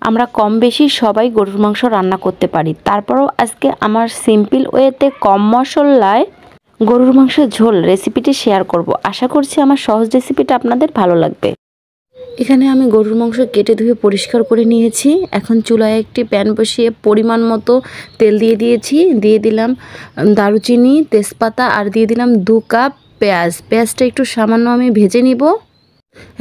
আমরা কম বেশি সবাই গরুর মাংস রান্না করতে পারি। তারপরেও আজকে আমার সিম্পল ওয়েতে কম মশলায় গরুর মাংসের ঝোল রেসিপিটি শেয়ার করব। আশা করছি আমার সহজ রেসিপিটা আপনাদের ভালো লাগবে। এখানে আমি গরুর মাংস কেটে ধুয়ে পরিষ্কার করে নিয়েছি। এখন চুলায় একটি প্যান বসিয়ে পরিমাণ মতো তেল দিয়ে দিয়েছি। দিয়ে দিলাম দারুচিনি, তেজপাতা আর দিয়ে দিলাম 2 কাপ পেঁয়াজ। পেঁয়াজটা একটু সামান্য আমি ভেজে নিব।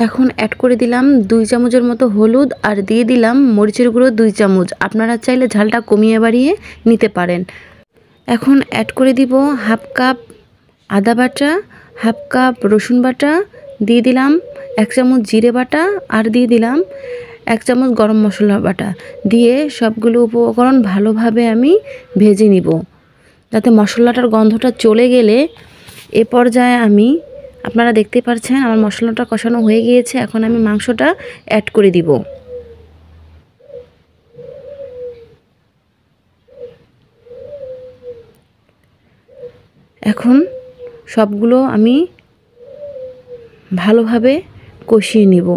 এখন অ্যাড করে দিলাম 2 চামচের মতো হলুদ আর দিয়ে দিলাম মরিচের গুঁড়ো 2 চামচ। আপনারা চাইলে ঝালটা কমিয়ে বাড়িয়ে নিতে পারেন। এখন অ্যাড করে দিব হাফ কাপ আদা বাটা, হাফ কাপ রসুন বাটা, দিয়ে দিলাম 1 চামচ জিরে বাটা আর দিয়ে দিলাম 1 চামচ গরম মশলা বাটা। দিয়ে সবগুলো উপকরণ ভালোভাবে আমি ভেজে নিব, যাতে মশলাটার গন্ধটা চলে গেলে এ পর্যায়ে আপনারা দেখতে পাচ্ছেন আমার মশলাটা কষানো হয়ে গিয়েছে। এখন আমি মাংসটা অ্যাড করে দিব। এখন সবগুলো আমি ভালোভাবে কষিয়ে নিব।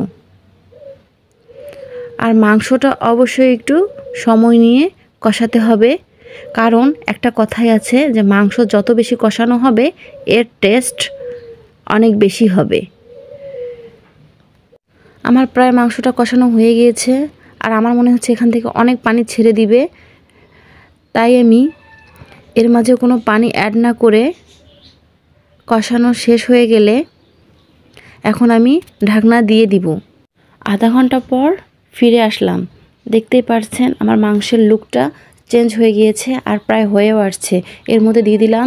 আর মাংসটা অবশ্যই একটু সময় নিয়ে কষাতে হবে, কারণ একটা কথাই আছে যে মাংস যত বেশি কষানো হবে এর টেস্ট অনেক বেশি হবে। আমার প্রায় মাংসটা কষানো হয়ে গিয়েছে আর আমার মনে হচ্ছে এখান থেকে অনেক পানি ছেড়ে দিবে। তাই আমি এর মাঝে কোনো পানি অ্যাড না করে কষানো শেষ হয়ে গেলে এখন আমি ঢাকনা দিয়ে দিব। আধা ঘন্টা পর ফিরে আসলাম। দেখতেই পাচ্ছেন আমার মাংসের লুকটা চেঞ্জ হয়ে গিয়েছে আর প্রায় হয়েও আসছে। এর মধ্যে দিয়ে দিলাম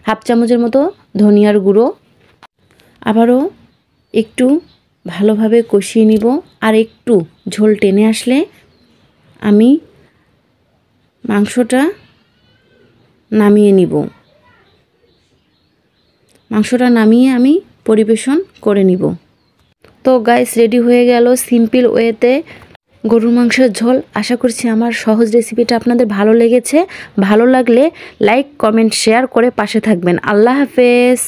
হাফ চামচের মতো ধনিয়ার গুঁড়ো। আবারও একটু ভালোভাবে কষিয়ে নিব। আর একটু ঝোল টেনে আসলে আমি মাংসটা নামিয়ে নিব। মাংসটা নামিয়ে আমি পরিবেশন করে নিব। তো গাইস, রেডি হয়ে গেল সিম্পল ওয়েতে গরুর মাংসের ঝোল। আশা করছি আমার সহজ রেসিপিটা আপনাদের ভালো লেগেছে। ভালো লাগলে লাইক, কমেন্ট, শেয়ার করে পাশে থাকবেন। আল্লাহ হাফেজ।